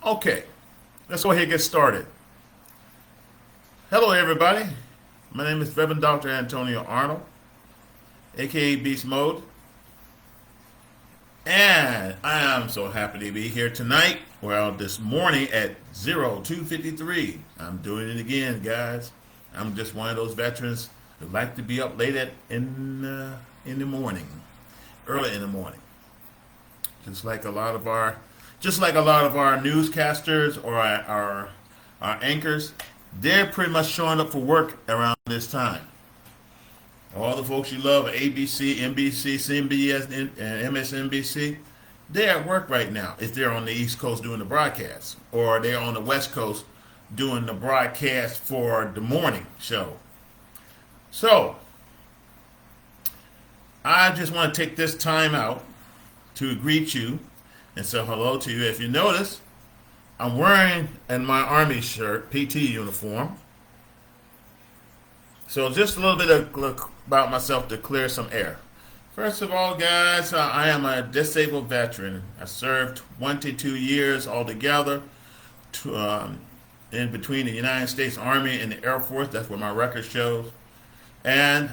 Okay, let's go ahead and get started. Hello, everybody. My name is Reverend Dr. Antonio Arnold, aka Beast Mode, and I am so happy to be here tonight. Well, this morning at 02:53. I'm doing it again, guys. I'm just one of those veterans who like to be up late in the morning, early in the morning, just like a lot of our newscasters or our anchors. They're pretty much showing up for work around this time. All the folks you love, ABC, NBC, CBS, and MSNBC, they're at work right now. If they're on the East Coast doing the broadcast, or they're on the West Coast doing the broadcast for the morning show. So, I just want to take this time out to greet you and say hello to you. If you notice, I'm wearing in my Army shirt, PT uniform. So just a little bit about myself to clear some air. First of all, guys, I am a disabled veteran. I served 22 years altogether in between the United States Army and the Air Force. That's what my record shows. And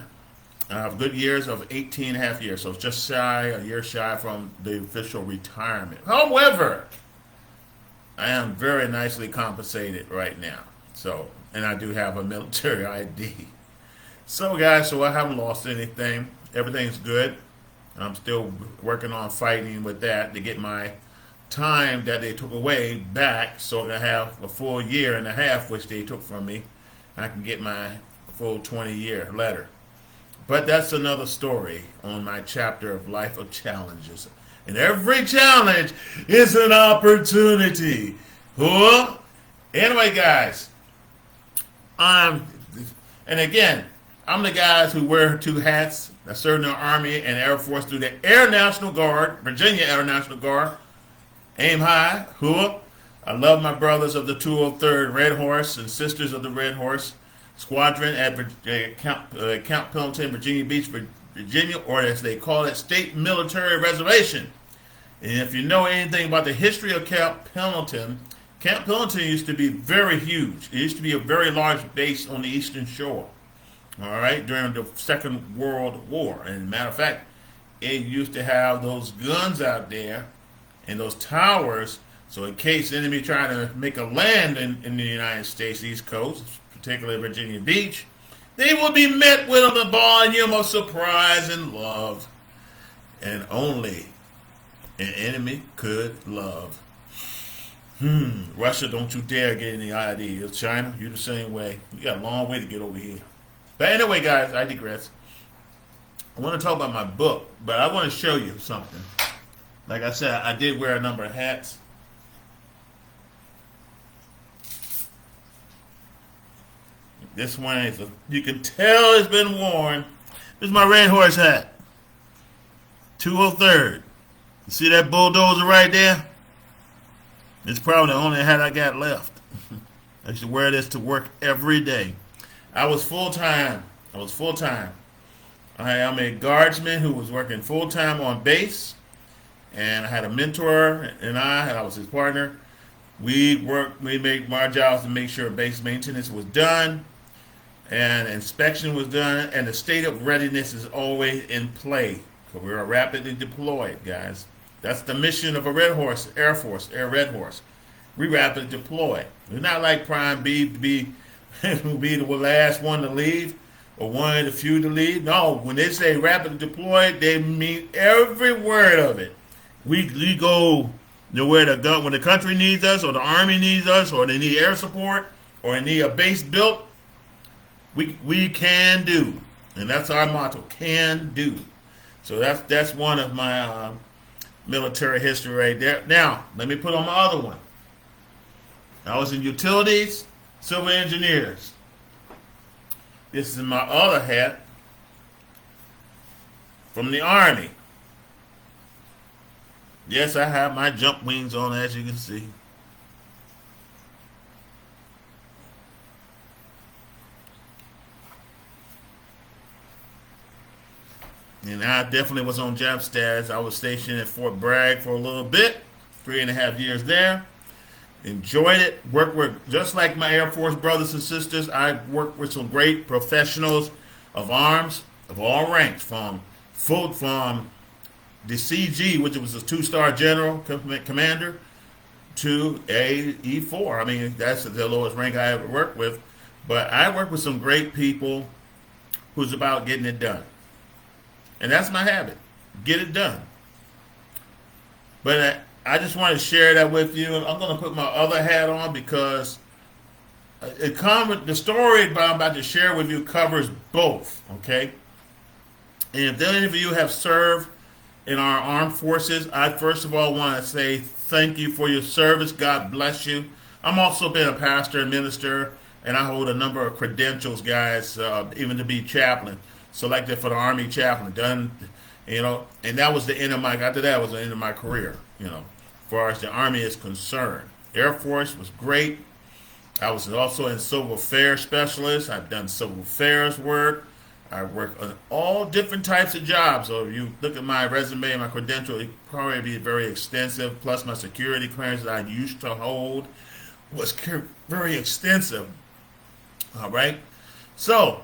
I have good years of 18 and a half years. So it's just a year shy from the official retirement. However, I am very nicely compensated right now. So, and I do have a military ID. So, guys, I haven't lost anything. Everything's good. I'm still working on fighting with that to get my time that they took away back so I have a full year and a half, which they took from me. I can get my full 20-year letter. But that's another story on my chapter of Life of Challenges. And every challenge is an opportunity. Huh? Anyway, guys, and again, I'm the guys who wear two hats. I served in the Army and Air Force through the Air National Guard, Virginia Air National Guard. Aim high. Huh? I love my brothers of the 203rd Red Horse and sisters of the Red Horse Squadron at Camp Pendleton, Virginia Beach, Virginia, or as they call it, State Military Reservation. And if you know anything about the history of Camp Pendleton used to be very huge. It used to be a very large base on the Eastern Shore, all right, during the Second World War. And matter of fact, it used to have those guns out there and those towers, so in case the enemy trying to make a land in the United States East Coast, particularly Virginia Beach, they will be met with a volume of surprise and love. And only an enemy could love. Russia, don't you dare get any ideas. China, you the same way. You got a long way to get over here. But anyway, guys, I digress. I want to talk about my book, but I want to show you something. Like I said, I did wear a number of hats. This one is you can tell it's been worn. This is my Red Horse hat. 203rd. You see that bulldozer right there? It's probably the only hat I got left. I used to wear this to work every day. I was full time. I am a guardsman who was working full time on base, and I had a mentor, and I was his partner. We made our jobs to make sure base maintenance was done, and inspection was done, and the state of readiness is always in play. So we are rapidly deployed, guys. That's the mission of a Red Horse, Air Force, Air Red Horse. We rapidly deploy. We're not like Prime B to be the last one to leave or one of the few to leave. No, when they say rapidly deployed, they mean every word of it. We go when the country needs us, or the Army needs us, or they need air support, or they need a base built. We can do, and that's our motto: can do. So that's one of my military history right there. Now, let me put on my other one. I was in utilities, civil engineers. This is my other hat from the Army. Yes, I have my jump wings on, as you can see. And I definitely was on JAP status. I was stationed at Fort Bragg for a little bit, 3.5 years there. Enjoyed it. Worked with, just like my Air Force brothers and sisters, I worked with some great professionals of arms of all ranks, from the CG, which was a two-star general commander, to a E4. I mean, that's the lowest rank I ever worked with. But I worked with some great people who's about getting it done. And that's my habit. Get it done. But I just want to share that with you. I'm going to put my other hat on because the story I'm about to share with you covers both, okay? And if any of you have served in our armed forces, I first of all want to say thank you for your service. God bless you. I'm also been a pastor and minister, and I hold a number of credentials, guys, even to be chaplain, selected for the Army chaplain, done, and that was the end of after that was the end of my career, as far as the Army is concerned. Air Force was great. I was also in civil affairs specialist. I've done civil affairs work. I work on all different types of jobs. So if you look at my resume and my credential, it probably be very extensive. Plus my security clearance that I used to hold was very extensive. All right. So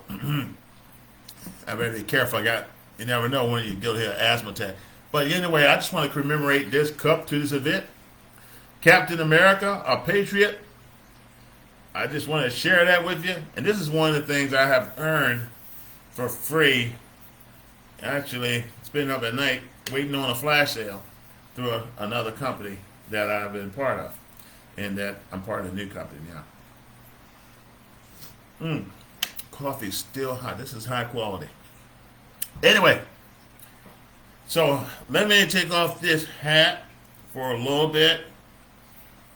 I better be careful. You never know when you get an asthma attack. But anyway, I just want to commemorate this cup to this event. Captain America, a patriot. I just want to share that with you. And this is one of the things I have earned for free. Actually, spending up at night waiting on a flash sale through another company that I've been part of, and that I'm part of a new company now. Coffee's still hot. This is high quality. Anyway, so let me take off this hat for a little bit.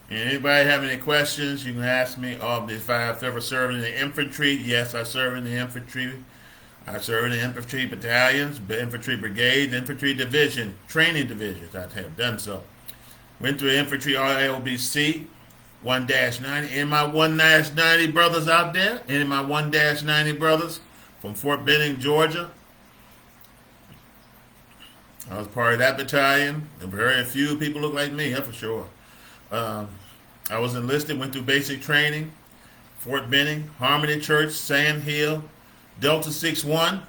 And anybody have any questions, you can ask me. If I've ever served in the infantry, yes, I serve in the infantry. I served in the infantry battalions, infantry brigades, infantry division, training divisions. I have done so. Went through infantry RLBC, 1-90. Any of my 1-90 brothers out there? Any of my 1-90 brothers from Fort Benning, Georgia? I was part of that battalion. Very few people look like me, that's for sure. I was enlisted, went through basic training, Fort Benning, Harmony Church, Sand Hill, Delta 6-1.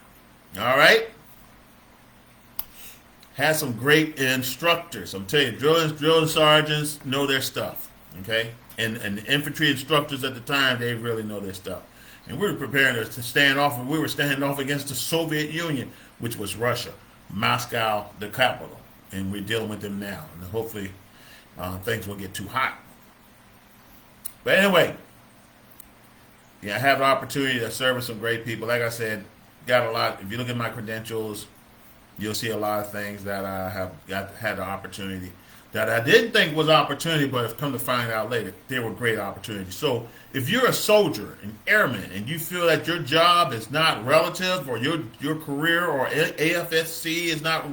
All right. Had some great instructors. I'm telling you, drill sergeants know their stuff. Okay, and the infantry instructors at the time, they really know their stuff. And we were preparing to stand off. We were standing off against the Soviet Union, which was Russia, Moscow, the capital, and we're dealing with them now. And hopefully, things won't get too hot. But anyway. Yeah, I have the opportunity to serve with some great people. Like I said, got a lot. If you look at my credentials, you'll see a lot of things that I have had the opportunity that I didn't think was opportunity, but have come to find out later, they were great opportunities. So if you're a soldier, an airman, and you feel that your job is not relative, or your career or AFSC is not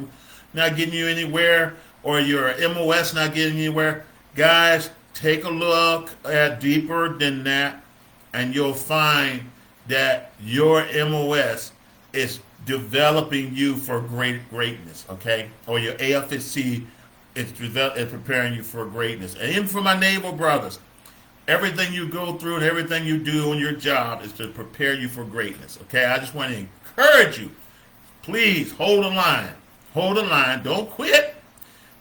getting you anywhere, or your MOS not getting anywhere, guys, take a look at deeper than that. And you'll find that your MOS is developing you for greatness, okay? Or your AFSC is preparing you for greatness. And even for my naval brothers, everything you go through and everything you do on your job is to prepare you for greatness, okay? I just want to encourage you. Please hold the line. Hold the line. Don't quit.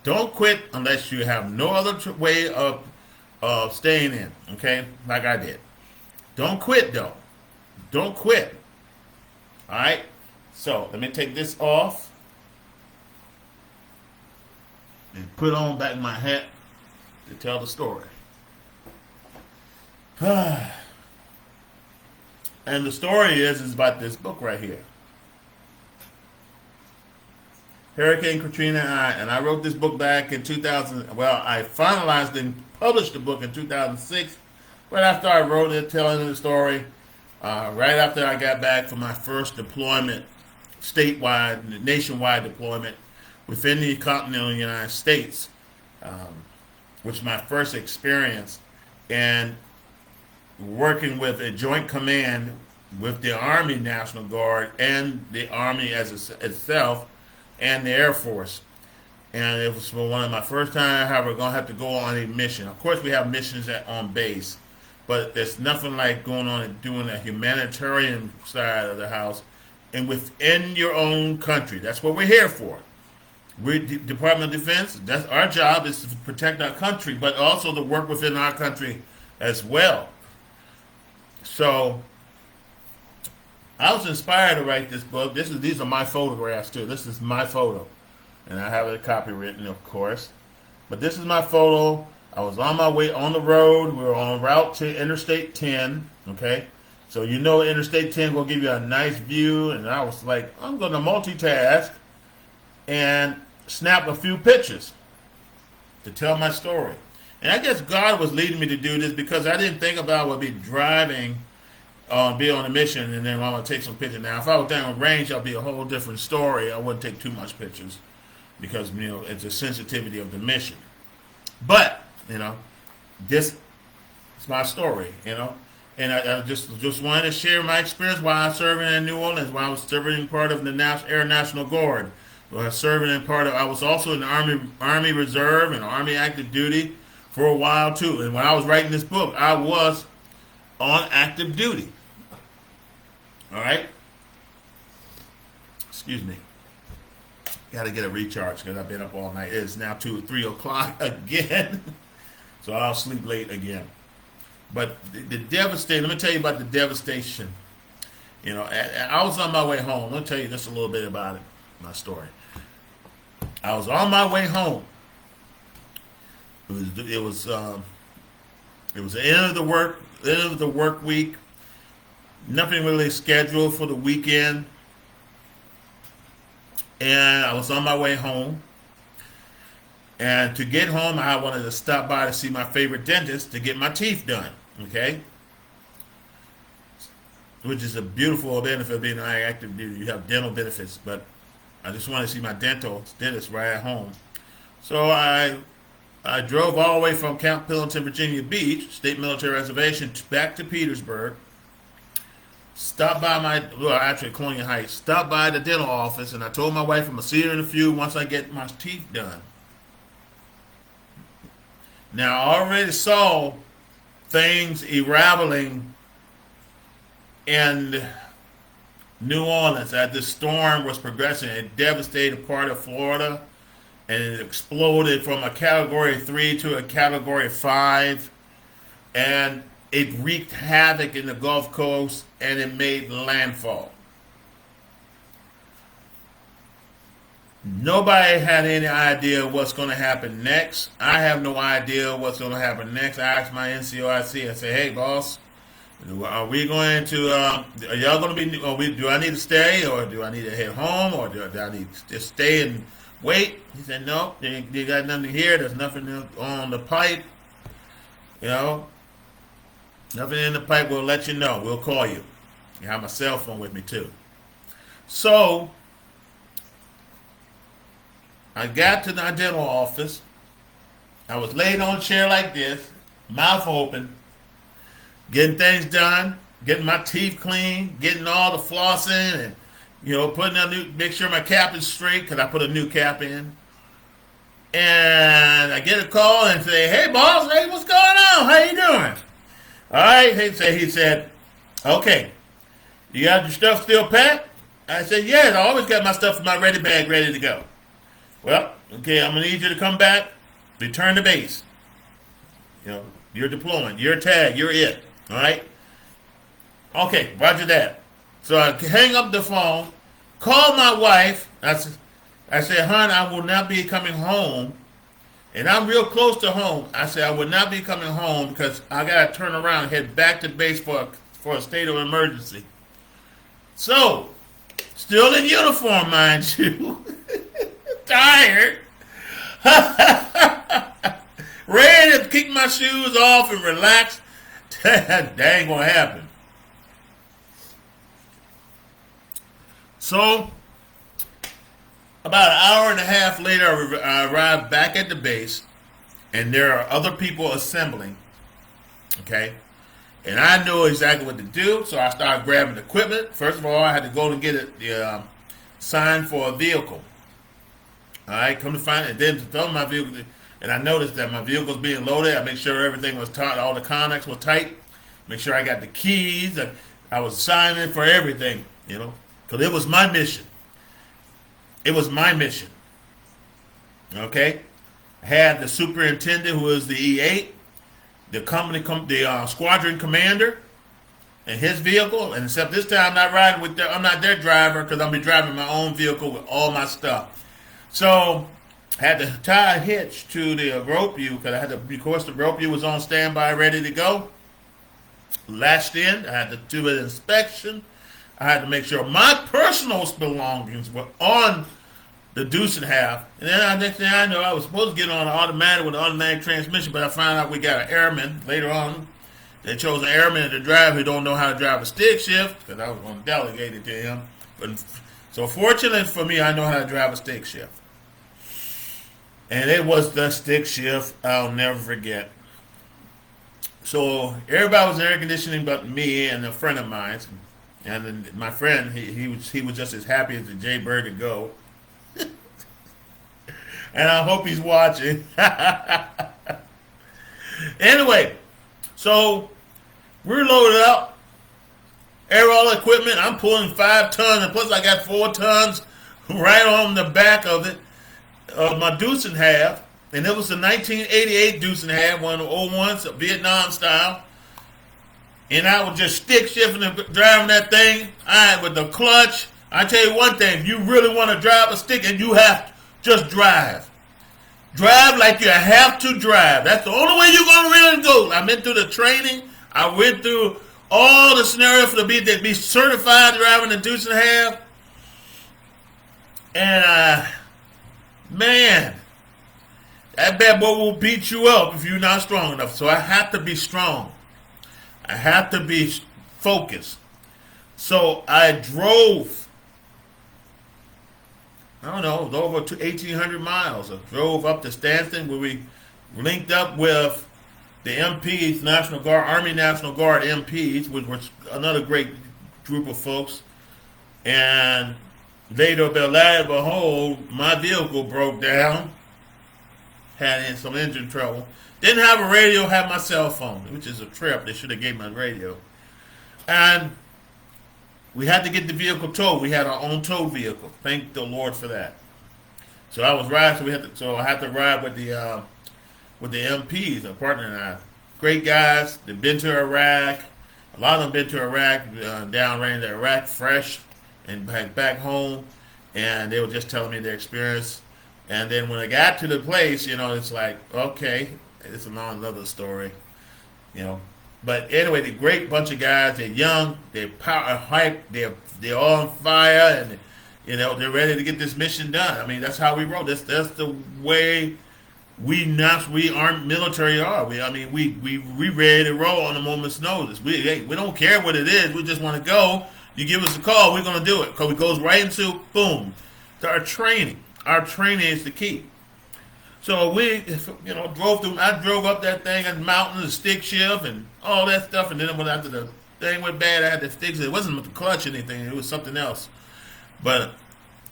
Don't quit unless you have no other way of staying in, okay? Like I did. Don't quit, though. Don't quit. All right? So, let me take this off and put on back my hat to tell the story. And the story is about this book right here. Hurricane Katrina and I wrote this book back in 2000. Well, I finalized and published the book in 2006. Right after I wrote it, telling the story, right after I got back from my first deployment, nationwide deployment within the continental United States, which was my first experience, and working with a joint command with the Army National Guard and the Army itself and the Air Force. and it was for one of my first time ever going to have to go on a mission. Of course, we have missions on base, but there's nothing like going on and doing a humanitarian side of the house and within your own country. That's what we're here for. We're Department of Defense. That's our job, is to protect our country, but also to work within our country as well. So I was inspired to write this book. These are my photographs too. This is my photo, and I have a copy written, of course. But this is my photo. I was on my way on the road. We were on route to Interstate 10. Okay, so you know Interstate 10 will give you a nice view, and I was like, I'm going to multitask and snap a few pictures to tell my story. And I guess God was leading me to do this because I didn't think about what I'd be driving, be on a mission, and then I'm going to take some pictures. Now, if I was down range, that'd be a whole different story. I wouldn't take too much pictures because, it's the sensitivity of the mission. But, this is my story, And I just wanted to share my experience while I was serving in New Orleans, while I was serving part of the Air National Guard. I was also in the Army Reserve and Army Active Duty for a while too. And when I was writing this book, I was on active duty. All right. Excuse me. Got to get a recharge because I've been up all night. It's now 3 o'clock again, so I'll sleep late again. But the devastation. Let me tell you about the devastation. I was on my way home. Let me tell you just a little bit about it. My story. I was on my way home. It was the end of the work week. Nothing really scheduled for the weekend, and I was on my way home. And to get home, I wanted to stop by to see my favorite dentist to get my teeth done. Okay, which is a beautiful benefit of being an active duty. You have dental benefits, but I just wanted to see my dentist right at home. So I drove all the way from Camp Pendleton, Virginia Beach, State Military Reservation, back to Petersburg. Stopped by Colonial Heights. Stopped by the dental office, and I told my wife I'm going to see her in a few once I get my teeth done. Now, I already saw things unraveling in New Orleans as the storm was progressing. It devastated part of Florida, and it exploded from a Category 3 to a Category 5, and it wreaked havoc in the Gulf Coast, and it made landfall. Nobody had any idea what's going to happen next. I have no idea what's going to happen next. I asked my NCOIC, I said, hey, boss, are we going to, are y'all going to be, do I need to stay, or do I need to head home, or do I need to just stay and wait? He said, no, they got nothing here. There's nothing on the pipe. Nothing in the pipe. We'll let you know. We'll call you. I have my cell phone with me, too. So I got to the dental office. I was laid on a chair like this, mouth open, getting things done, getting my teeth clean, getting all the flossing, and putting make sure my cap is straight because I put a new cap in. And I get a call and say, "Hey, boss, hey, what's going on? How you doing?" All right, he said, "Okay, you got your stuff still packed?" I said, "Yes, I always got my stuff in my ready bag ready to go." Well, okay, I'm going to need you to come back, return to base. You're deploying, you're tagged, you're it. All right? Okay, roger that. So I hang up the phone, call my wife. I said, hon, I will not be coming home. And I'm real close to home. I said, I will not be coming home because I got to turn around and head back to base for a state of emergency. So, still in uniform, mind you. Tired, ready to kick my shoes off and relax. That ain't gonna happen. So, about an hour and a half later, I arrived back at the base, and there are other people assembling. Okay, and I knew exactly what to do, so I started grabbing equipment. First of all, I had to go and get it signed for a vehicle. All right, come to find it. Then to throw my vehicle, and I noticed that my vehicle's being loaded. I make sure everything was tight, all the connects were tight. Make sure I got the keys. I was signing for everything, because it was my mission. It was my mission. Okay, I had the superintendent, who was the E8, the squadron commander, and his vehicle. And except this time, I'm not riding with I'm not their driver, because I'll be driving my own vehicle with all my stuff. So I had to tie a hitch to the rope view, because I had to, of course, the rope view was on standby, ready to go. Latched in. I had to do an inspection. I had to make sure my personal belongings were on the deuce and half. And then next thing I know, I was supposed to get on an automatic with an automatic transmission, but I found out we got an airman later on. They chose an airman to drive who don't know how to drive a stick shift, because I was going to delegate it to him. But so fortunately for me, I know how to drive a stick shift. And it was the stick shift I'll never forget. So everybody was in air conditioning but me and a friend of mine. And then my friend, he was just as happy as the Jaybird to go. And I hope he's watching. Anyway, so we're loaded up. All equipment. I'm pulling 5 tons, and plus I got 4 tons right on the back of it, of my deuce and half. And it was the 1988 deuce and half, one of the old ones, Vietnam style. And I was just stick shifting and driving that thing. With the clutch. I tell you one thing, if you really want to drive a stick, and you have to just drive. Drive like you have to drive. That's the only way you're going to really go. I went through the training. I went through all the scenarios to be certified driving a deuce and a half. And, man, that bad boy will beat you up if you're not strong enough. So I have to be strong. I have to be focused. So I drove, I don't know, it was over 1,800 miles. I drove up to Stanton, where we linked up with the MPs, National Guard, Army National Guard MPs, which was another great group of folks. And later, behold, my vehicle broke down. Had some engine trouble. Didn't have a radio, had my cell phone, which is a trip. They should have gave me a radio. And we had to get the vehicle towed. We had our own tow vehicle. Thank the Lord for that. So I was riding. So I had to ride with the MPs, a partner and I. Great guys. They've been to Iraq. A lot of them been to Iraq, downrange to Iraq fresh, and back home. And they were just telling me their experience. And then when I got to the place, it's like, okay, it's another story, But anyway, the great bunch of guys. They're young. They're hyped. They're all on fire, and they're ready to get this mission done. I mean, that's how we roll. That's the way we armed military are. We ready to roll on a moment's notice. We don't care what it is. We just want to go. You give us a call, we're going to do it, because it goes right into boom to our training. Our training is the key. So we, drove through. I drove up that thing and mountain, the stick shift, and all that stuff. And then after the thing went bad, I had to fix it. It wasn't with the clutch or anything. It was something else. But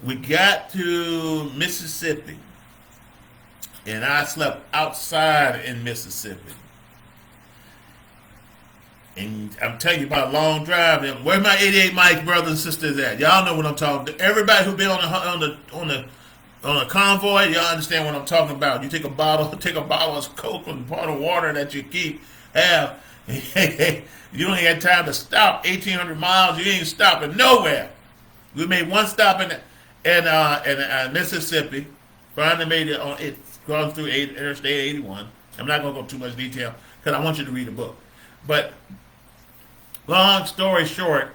we got to Mississippi, and I slept outside in Mississippi. And I'm telling you about a long drive. Where's my 88 Mike brothers and sisters at? Y'all know what I'm talking about. Everybody who been on a convoy, y'all understand what I'm talking about. You take a bottle of Coke and part of water that you have. You don't even have time to stop. 1,800 miles, you ain't stopping nowhere. We made one stop in Mississippi. Finally made it on it. Gone through Interstate 81. I'm not going to go too much detail because I want you to read the book. But long story short,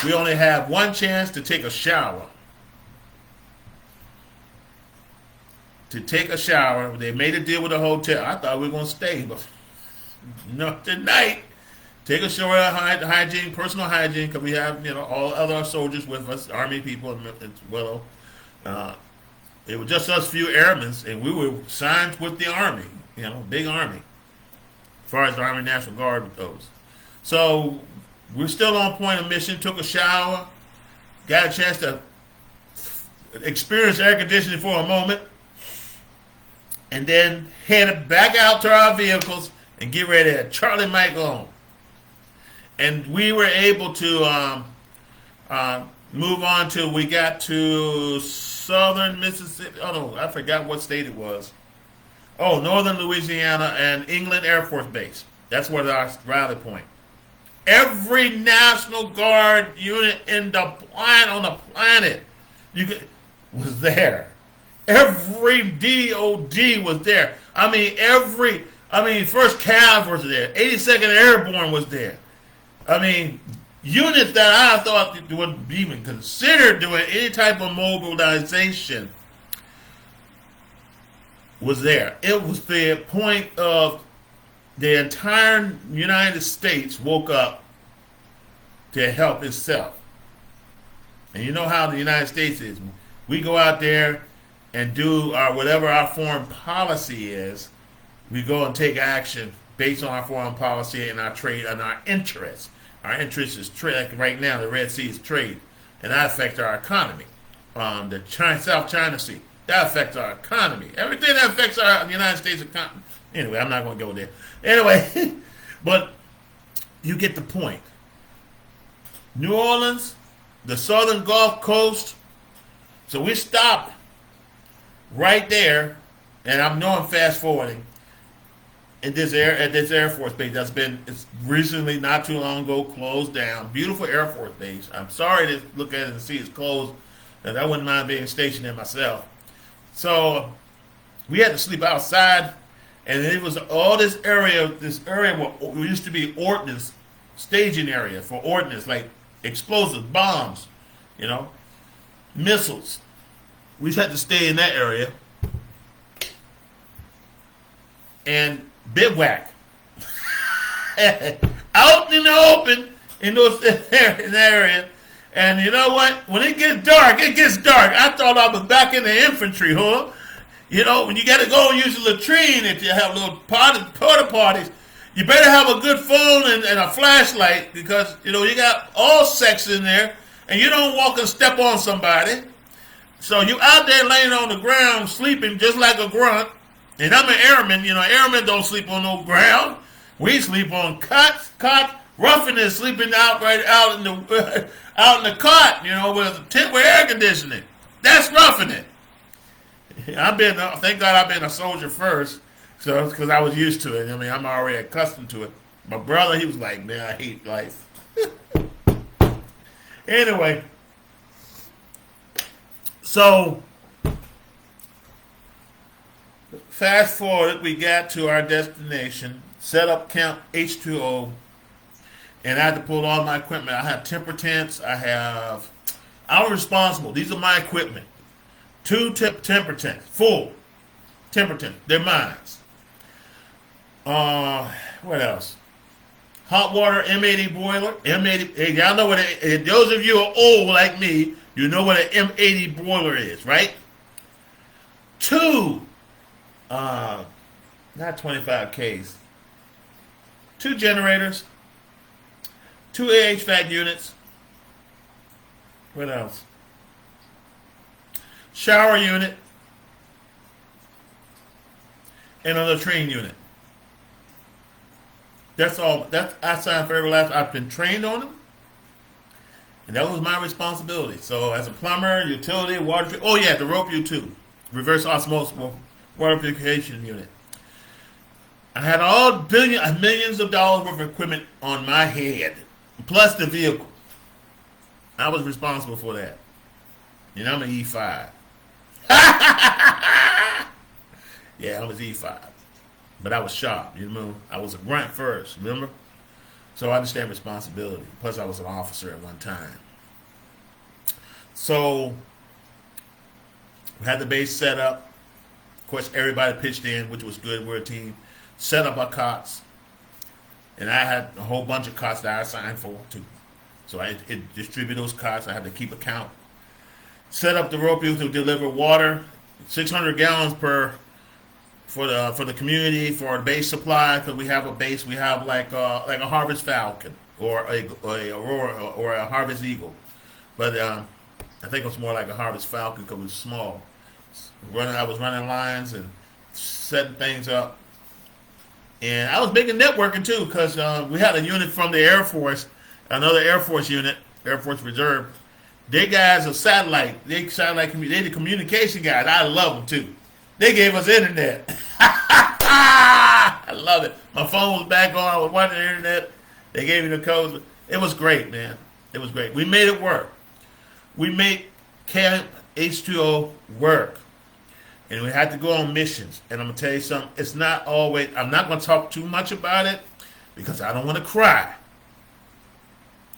we only have one chance to take a shower. They made a deal with the hotel. I thought we were going to stay, but no, tonight, take a shower, hygiene, personal hygiene, because we have, all other soldiers with us, Army people as well. It was just us few airmen, and we were signed with the Army, big Army, as far as the Army National Guard goes. So we're still on point of mission, took a shower, got a chance to experience air conditioning for a moment, and then head back out to our vehicles and get ready to Charlie Mike on. And we were able to move on till we got to southern Mississippi. Oh no, I forgot what state it was. Oh, northern Louisiana and England Air Force Base. That's where our rally point. Every National Guard unit on the planet was there. Every DOD was there. I mean, 1st Cav was there. 82nd Airborne was there. I mean, units that I thought would even consider doing any type of mobilization was there. It was the point of the entire United States woke up to help itself. And you know how the United States is. We go out there and do whatever our foreign policy is. We go and take action based on our foreign policy and our trade and our interests. Our interest is trade. Like right now, the Red Sea is trade, and that affects our economy. The South China Sea, that affects our economy. Everything that affects our United States economy. Anyway, I'm not going to go there. Anyway, but you get the point. New Orleans, the southern Gulf Coast. So we stopped right there, and I'm fast forwarding. At this Air Force base it's recently, not too long ago, closed down. Beautiful Air Force base. I'm sorry to look at it and see it's closed, and I wouldn't mind being stationed there myself. So we had to sleep outside, and it was all this area where used to be ordnance, staging area for ordnance, like explosives, bombs, missiles. We just had to stay in that area and bivouac out in the open in that area. And you know what? When it gets dark, it gets dark. I thought I was back in the infantry, huh? When you got to go and use the latrine, if you have little porta parties, you better have a good phone and a flashlight, because you got all sex in there, and you don't walk and step on somebody. So you out there laying on the ground sleeping just like a grunt. And I'm an airman. Airmen don't sleep on no ground. We sleep on cots. Roughing is sleeping out in the cot. With a tent with air conditioning. That's roughing it. Thank God I've been a soldier first, so because I was used to it. I'm already accustomed to it. My brother, he was like, man, I hate life. Anyway, so fast forward, we got to our destination, set up Camp H2O, and I had to pull all my equipment. I have temper tents. I was responsible. These are my equipment. 2 temper tents, full temper tents. They're mine. What else? Hot water M80 boiler. M80. Hey, y'all know what those of you who are old like me, you know what an M80 boiler is, right? 2. Not 25 Ks. 2 generators. 2 HVAC units. What else? Shower unit. And a latrine unit. That's all. I signed for every last. I've been trained on them. And that was my responsibility. So as a plumber, utility, water. Oh yeah, the rope U2. Reverse osmosis water purification unit. I had millions of dollars worth of equipment on my head, plus the vehicle. I was responsible for that. I'm an E5. Yeah, I was E5. But I was sharp, I was a grunt first, remember? So I understand responsibility. Plus I was an officer at one time. So we had the base set up. Of course, everybody pitched in, which was good. We're a team. Set up our cots. And I had a whole bunch of cots that I signed for, too. So I distribute those cots. I had to keep a count. Set up the rope to deliver water, 600 gallons for the community, for the base supply, because we have a base. We have like a Harvest Falcon or a Aurora or a Harvest Eagle. But I think it was more like a Harvest Falcon because it was small. I was running lines and setting things up. And I was making networking too because we had a unit from the Air Force, another Air Force unit, Air Force Reserve. They guys are satellite. They the communication guys. I love them too. They gave us internet. I love it. My phone was back on. I was watching the internet. They gave me the codes. It was great, man. It was great. We made it work. We made Camp H2O work. And we had to go on missions. And I'm going to tell you something. It's not always, I'm not going to talk too much about it because I don't want to cry.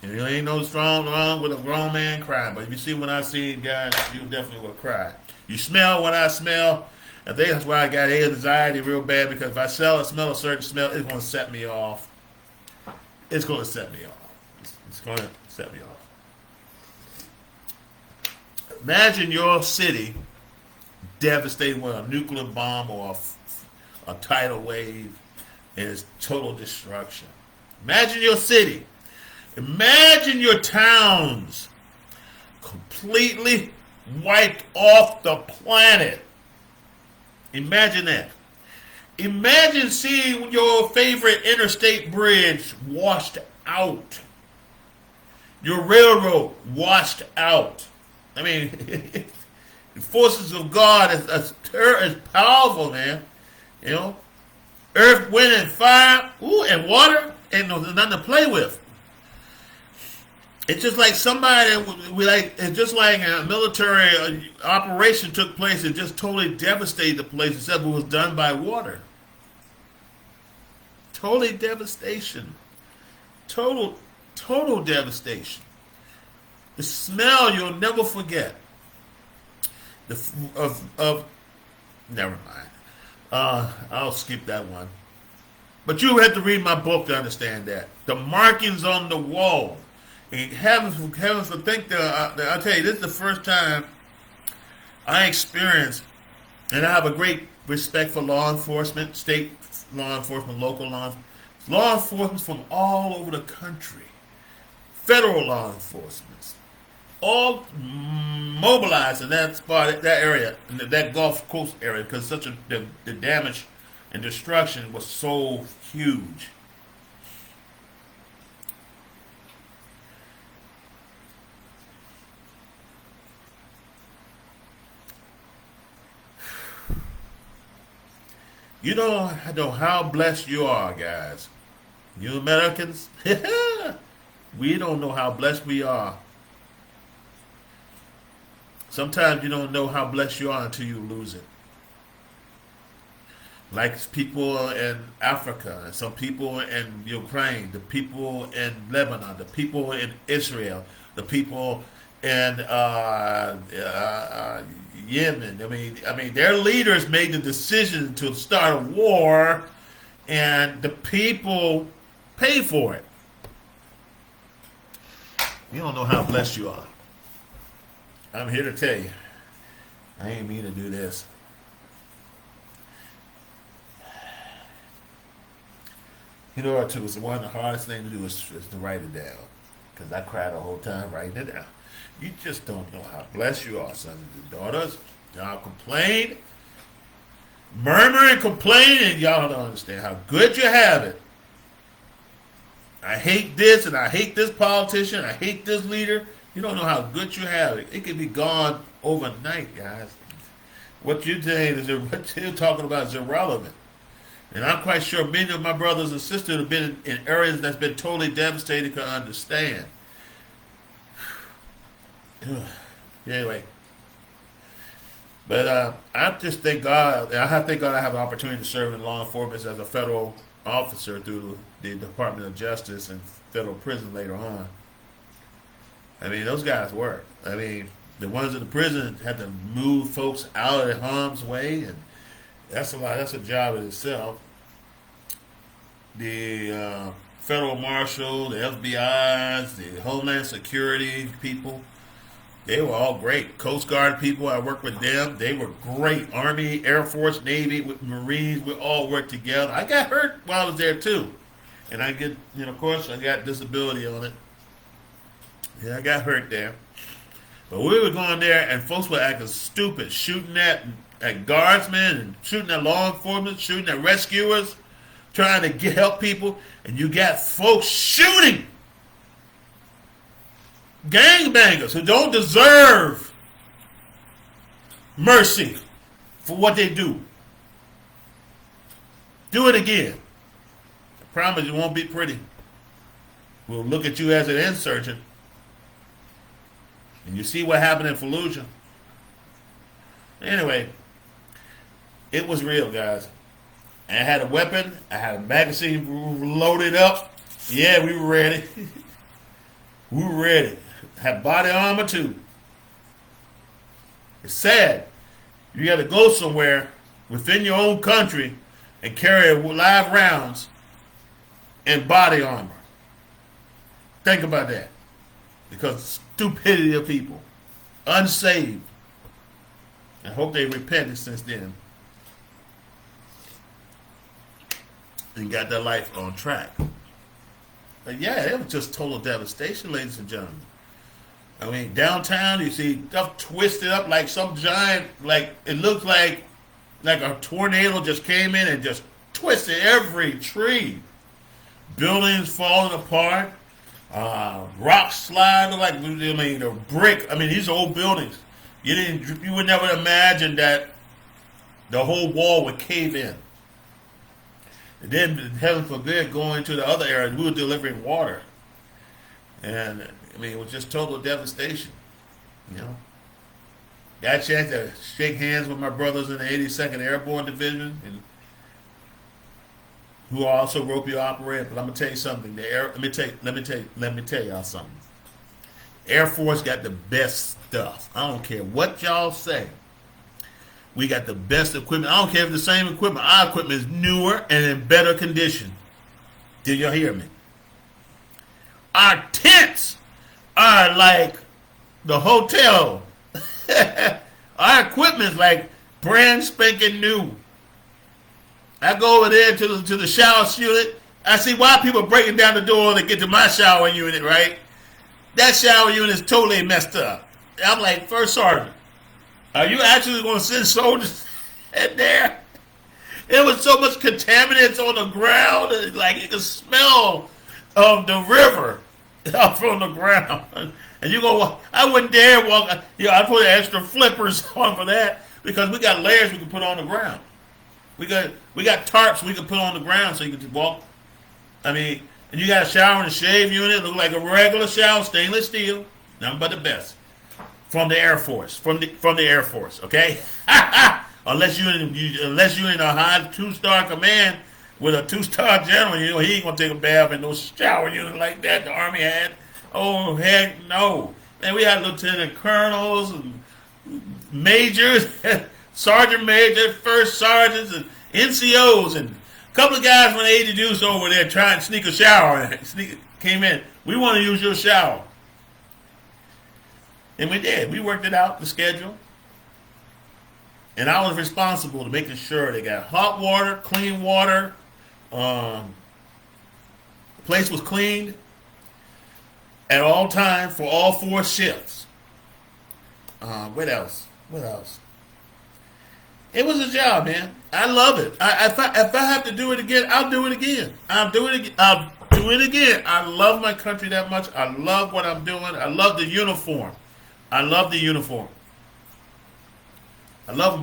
And there ain't no wrong with a grown man crying. But if you see what I see, guys, you definitely will cry. You smell what I smell. I think that's why I got anxiety real bad because if I smell a certain smell, it's going to set me off. It's going to set me off. It's going to set me off. Imagine your city devastated with a nuclear bomb or a tidal wave and it's total destruction. Imagine your city. Imagine your towns completely wiped off the planet. Imagine that. Imagine seeing your favorite interstate bridge washed out. Your railroad washed out. I mean, the forces of God is powerful, man. You know, earth, wind, and fire, and water ain't nothing to play with. It's just like it's just like a military operation took place and just totally devastated the place, except it was done by water. Totally devastation. Total devastation. The smell you'll never forget. Never mind. I'll skip that one. But you have to read my book to understand that. The markings on the wall. And heavens for think I'll tell you, this is the first time I experienced, and I have a great respect for law enforcement, state law enforcement, local law enforcement from all over the country, federal law enforcement, all mobilized in that spot, that area, in that Gulf Coast area, because the damage and destruction was so huge. You don't know how blessed you are, guys. You Americans, we don't know how blessed we are. Sometimes you don't know how blessed you are until you lose it. Like people in Africa, and some people in Ukraine, the people in Lebanon, the people in Israel, the people in Yemen. I mean, their leaders made the decision to start a war, and the people pay for it. You don't know how blessed you are. I'm here to tell you, I ain't mean to do this. You know what, too? It's one of the hardest things to do is to write it down. Because I cried the whole time writing it down. You just don't know how blessed you are, sons and daughters. Y'all complain, murmur and complain, and y'all don't understand how good you have it. I hate this, and I hate this politician, I hate this leader. You don't know how good you have it. It could be gone overnight, guys. What you're talking about is irrelevant. And I'm quite sure many of my brothers and sisters have been in areas that's been totally devastated can understand. Anyway. But I just thank God. I have the opportunity to serve in law enforcement as a federal officer through the Department of Justice and federal prison later on. I mean, those guys work. I mean, the ones in the prison had to move folks out of harm's way, and that's a lot. That's a job in itself. The federal marshal, the FBI's, the Homeland Security people, they were all great. Coast Guard people, I worked with them. They were great. Army, Air Force, Navy, with Marines, we all worked together. I got hurt while I was there too, and I get, of course, I got disability on it. Yeah, I got hurt there. But we were going there, and folks were acting stupid, shooting at guardsmen and shooting at law enforcement, shooting at rescuers, trying to help people, and you got folks shooting gangbangers who don't deserve mercy for what they do. Do it again. I promise it won't be pretty. We'll look at you as an insurgent. And you see what happened in Fallujah. Anyway, it was real, guys. I had a weapon. I had a magazine loaded up. Yeah, we were ready. We were ready. Had body armor too. It's sad. You got to go somewhere within your own country and carry live rounds and body armor. Think about that. Because stupidity of people. Unsaved. I hope they repented since then. And got their life on track. But yeah, it was just total devastation, ladies and gentlemen. I mean, downtown, you see stuff twisted up like some giant, like it looks like a tornado just came in and just twisted every tree. Buildings falling apart, rocks sliding like, a brick. I mean, these old buildings. You would never imagine that the whole wall would cave in. And then, heaven forbid, going to the other areas, we were delivering water. And, I mean, it was just total devastation, you know. Got a chance to shake hands with my brothers in the 82nd Airborne Division, and who are also ropey operator. But I'm gonna tell you something. Let me tell y'all something. Air Force got the best stuff. I don't care what y'all say. We got the best equipment. I don't care if it's the same equipment. Our equipment is newer and in better condition. Did y'all hear me? Our tents are like the hotel. Our equipment is like brand spanking new. I go over there to the shower unit. I see why people are breaking down the door to get to my shower unit, right? That shower unit is totally messed up. I'm like, First Sergeant, are you actually going to send soldiers in there? There was so much contaminants on the ground, like you could smell the river up from the ground. And you go, I wouldn't dare walk. I put extra flippers on for that because we got layers we can put on the ground. We got tarps we can put on the ground so you can just walk. I mean, and you got a shower and a shave unit, look like a regular shower, stainless steel, nothing but the best. From the Air Force, from the Air Force, okay? unless you're in a high 2-star command with a 2-star general, he ain't gonna take a bath in no shower unit like that the Army had. Oh heck no! Man, we had lieutenant colonels and majors, sergeant majors, first sergeants, and NCOs, and a couple of guys when they introduced over there trying to sneak a shower and came in. We want to use your shower. And we did. We worked it out, the schedule. And I was responsible to making sure they got hot water, clean water. The place was cleaned at all times for all 4 shifts. What else? It was a job, man. I love it. If I have to do it again, I'll do it again. I'll do it again. I love my country that much. I love what I'm doing. I love the uniform. I love them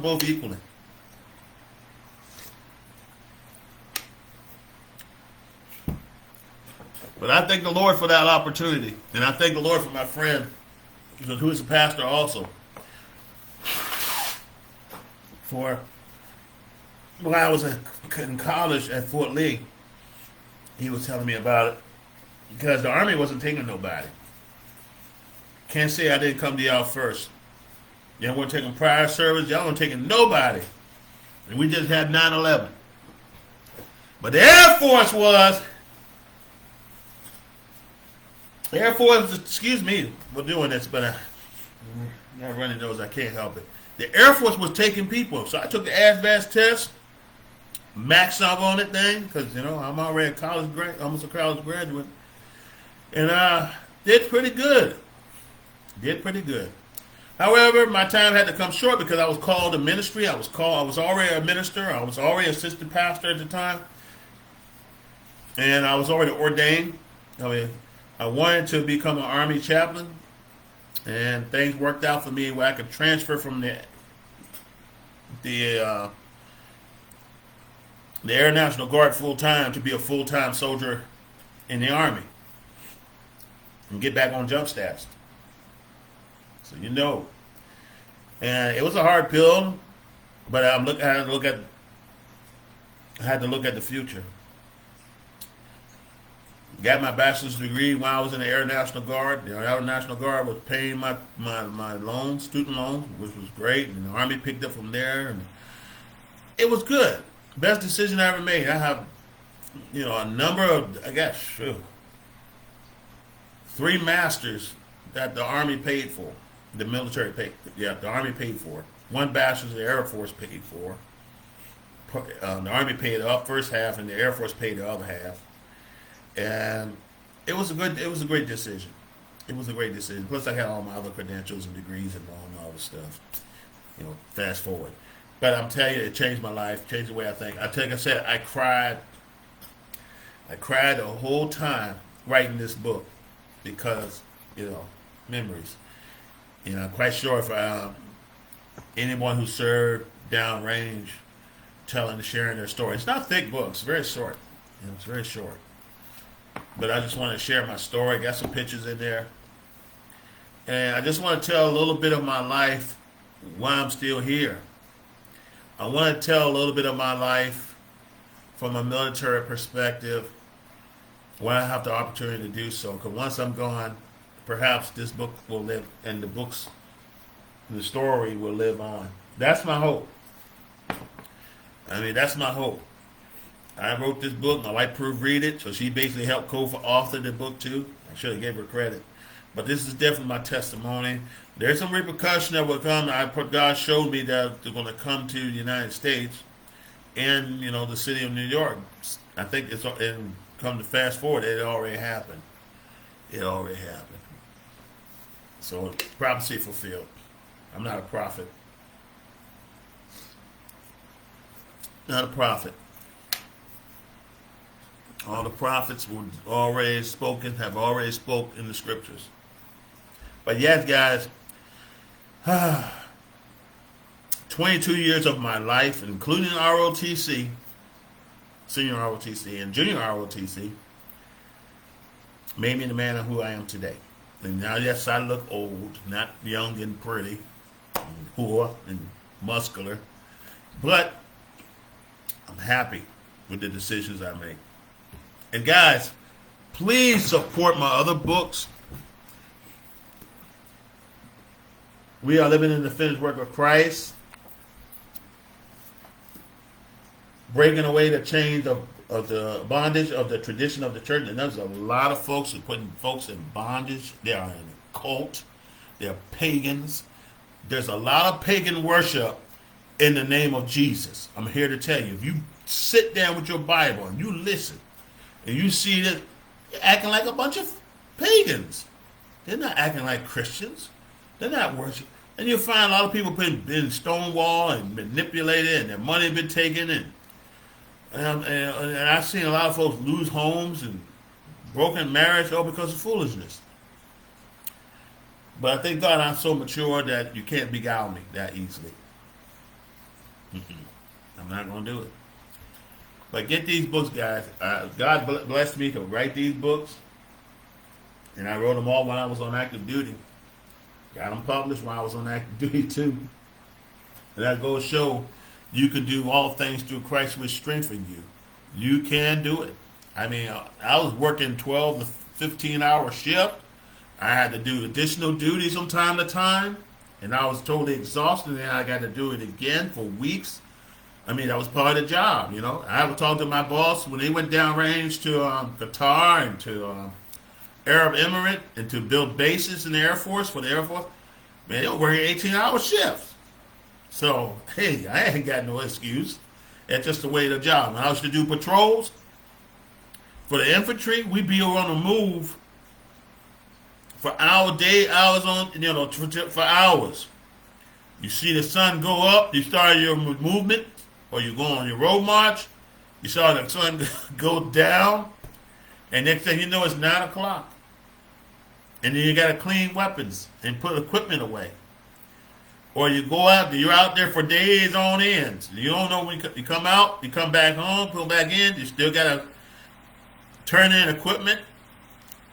both equally. But I thank the Lord for that opportunity. And I thank the Lord for my friend, who is a pastor also. For when I was in college at Fort Lee, he was telling me about it. Because the Army wasn't taking nobody. Can't say I didn't come to y'all first. Y'all weren't taking prior service. Y'all weren't taking nobody. And we just had 9/11. But the Air Force was... The Air Force, excuse me for doing this, but I'm not running those. I can't help it. The Air Force was taking people. So I took the ASVAB test, maxed up on that thing, because, I'm already almost a college graduate. And did pretty good. However, my time had to come short because I was called to ministry. I was already a minister. I was already assistant pastor at the time. And I was already ordained. I mean, I wanted to become an Army chaplain. And things worked out for me where I could transfer from the Air National Guard full time to be a full time soldier in the Army and get back on jump staffs. So and it was a hard pill, but I had to look at the future. Got my bachelor's degree when I was in the Air National Guard. The Air National Guard was paying my loans, student loans, which was great, and the Army picked up from there, and it was good. Best decision I ever made. I have, a number of, 3 masters that the Army paid for. The military paid. Yeah, the Army paid for it. 1 bachelor's the Air Force paid for. The Army paid the first half, and the Air Force paid the other half. And it was a great decision. It was a great decision. Plus, I had all my other credentials and degrees and all this stuff. Fast forward. But I'm telling you, it changed my life, changed the way I think. Like I said, I cried the whole time writing this book because, memories. I'm quite sure if anyone who served downrange, sharing their story. It's not thick books, it's very short. It's very short. But I just want to share my story. Got some pictures in there. And I just want to tell a little bit of my life why I'm still here. I want to tell a little bit of my life from a military perspective when I have the opportunity to do so. Because once I'm gone, perhaps this book will live, and the story will live on. That's my hope. That's my hope. I wrote this book. My wife proofread it, so she basically helped co-author the book too. I should have gave her credit. But this is definitely my testimony. There's some repercussion that will come. God showed me that they're going to come to the United States and, the city of New York. I think and come to fast forward, it already happened. It already happened. So prophecy fulfilled. I'm not a prophet. Not a prophet. All the prophets have already spoke in the scriptures. But yes, guys, 22 years of my life, including ROTC, senior ROTC, and junior ROTC, made me the man of who I am today. And now, yes, I look old, not young and pretty, and poor and muscular, but I'm happy with the decisions I make. And guys, please support my other books. We Are Living in the Finished Work of Christ. Breaking away the chains of the bondage of the tradition of the church. And there's a lot of folks who are putting folks in bondage. They are in a cult. They're pagans. There's a lot of pagan worship in the name of Jesus. I'm here to tell you, if you sit down with your Bible and you listen, and you see that they're acting like a bunch of pagans. They're not acting like Christians. They're not worshiping. And you'll find a lot of people been stonewalled and manipulated, and their money been taken. And I've seen a lot of folks lose homes and broken marriage all because of foolishness. But I thank God I'm so mature that you can't beguile me that easily. I'm not going to do it. But get these books, guys. God blessed me to write these books. And I wrote them all when I was on active duty. Got them published when I was on active duty too. And that goes to show you can do all things through Christ which strengthens you. You can do it. I was working 12 to 15-hour shift. I had to do additional duties from time to time. And I was totally exhausted. And I got to do it again for weeks. That was part of the job, I would talk to my boss when they went downrange to Qatar and to Arab Emirate and to build bases in the Air Force for the Air Force. Man, they were working 18-hour shifts. So, hey, I ain't got no excuse. That's just the way of the job. When I used to do patrols for the infantry, we'd be on the move for hours, day, hours on, for hours. You see the sun go up, you start your movement, or you go on your road march, you saw the sun go down, and next thing you know, it's 9 o'clock. And then you got to clean weapons and put equipment away. Or you go out, you're out there for days on end. You don't know when you come out, you come back home, go back in, you still got to turn in equipment,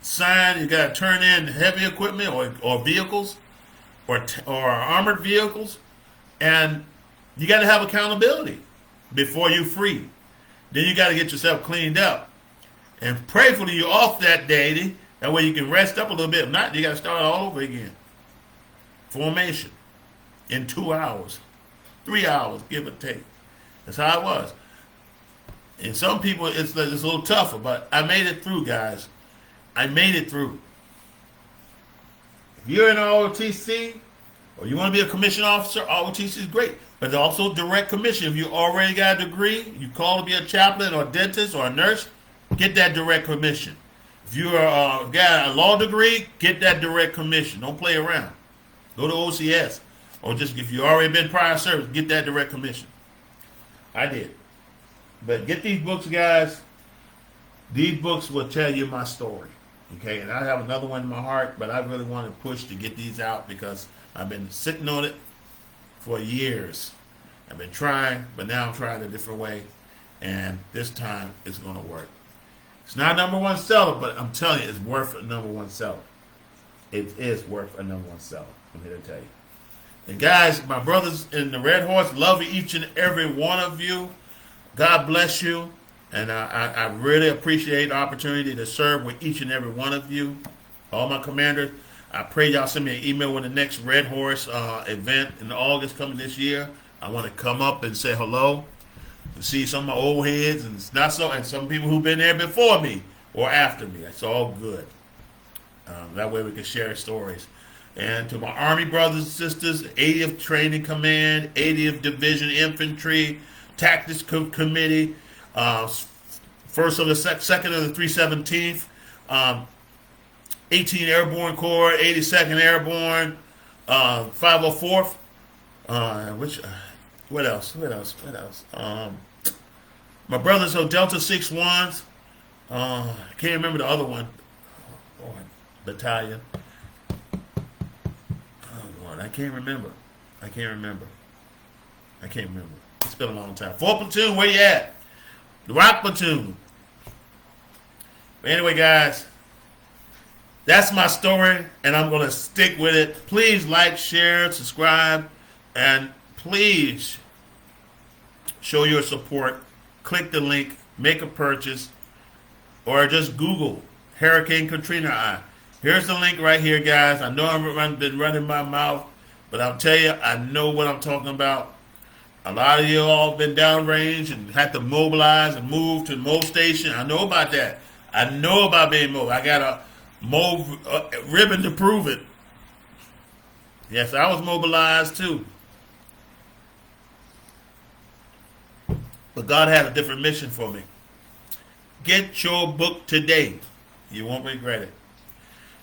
you got to turn in heavy equipment or vehicles or armored vehicles. And you got to have accountability before you're free. Then you got to get yourself cleaned up. And prayerfully, you're off that day. That way you can rest up a little bit. If not, you got to start all over again. Formation in 2 hours, 3 hours, give or take. That's how it was. And some people, it's a little tougher, but I made it through, guys. I made it through. If you're in an ROTC, or you want to be a commissioned officer, ROTC is great. But also direct commission. If you already got a degree, you call to be a chaplain or a dentist or a nurse, get that direct commission. If you got a law degree, get that direct commission. Don't play around. Go to OCS. Or just if you already been prior service, get that direct commission. I did. But get these books, guys. These books will tell you my story. Okay, and I have another one in my heart, but I really want to push to get these out because I've been sitting on it for years. I've been trying, but now I'm trying a different way. And this time it's going to work. It's not a number one seller, but I'm telling you, it's worth a number one seller. It is worth a number one seller. I'm here to tell you. And guys, my brothers in the Red Horse, love each and every one of you. God bless you. And I really appreciate the opportunity to serve with each and every one of you. All my commanders, I pray y'all send me an email when the next Red Horse event in August coming this year. I want to come up and say hello and see some of my old heads and some people who've been there before me or after me. It's all good. That way we can share stories. And to my Army brothers and sisters, 80th Training Command, 80th Division Infantry, Tactics Committee, first of the second of the 317th, 18th Airborne Corps, 82nd Airborne, 504th. What else? My brothers are Delta 6-1s. I can't remember the other one. Battalion. I can't remember. It's been a long time. 4th Platoon, where you at? The Rock Platoon. But anyway, guys, that's my story, and I'm going to stick with it. Please like, share, subscribe, and please show your support. Click the link, make a purchase, or just Google Hurricane Katrina and I. Here's the link right here, guys. I know I've been running my mouth, but I'll tell you, I know what I'm talking about. A lot of you all been downrange and had to mobilize and move to the move station. I know about that. I know about being moved. I got a move ribbon to prove it. Yes, I was mobilized too. But God had a different mission for me. Get your book today. You won't regret it.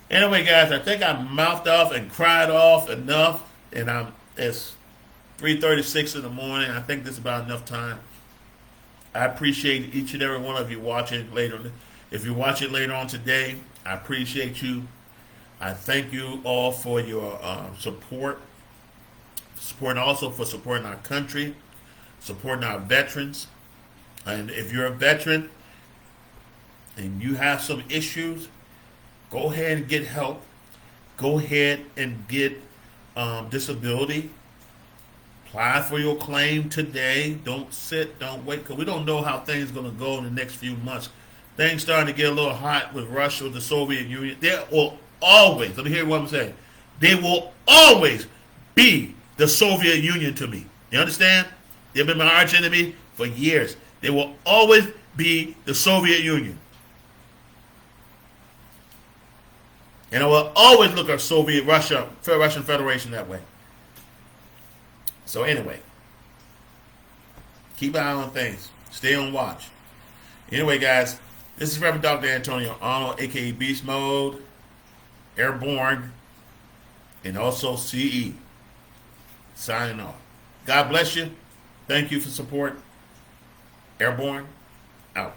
Anyway, guys, I think I mouthed off and cried off enough, and it's 3:36 in the morning. I think this is about enough time. I appreciate each and every one of you watching later. If you watch it later on today, I appreciate you. I thank you all for your support also for supporting our country, supporting our veterans. And if you're a veteran and you have some issues, go ahead and get help. Go ahead and get disability. Apply for your claim today. Don't sit, don't wait, because we don't know how things are going to go in the next few months. Things starting to get a little hot with Russia, with the Soviet Union. There will always, let me hear what I'm saying, they will always be the Soviet Union to me. You understand? They've been my arch enemy for years. They will always be the Soviet Union. And I will always look at Russian Federation that way. So anyway, keep an eye on things. Stay on watch. Anyway, guys, this is Reverend Dr. Antonio Arnold, a.k.a. Beast Mode. Airborne, and also CE. Signing off. God bless you. Thank you for support. Airborne, out.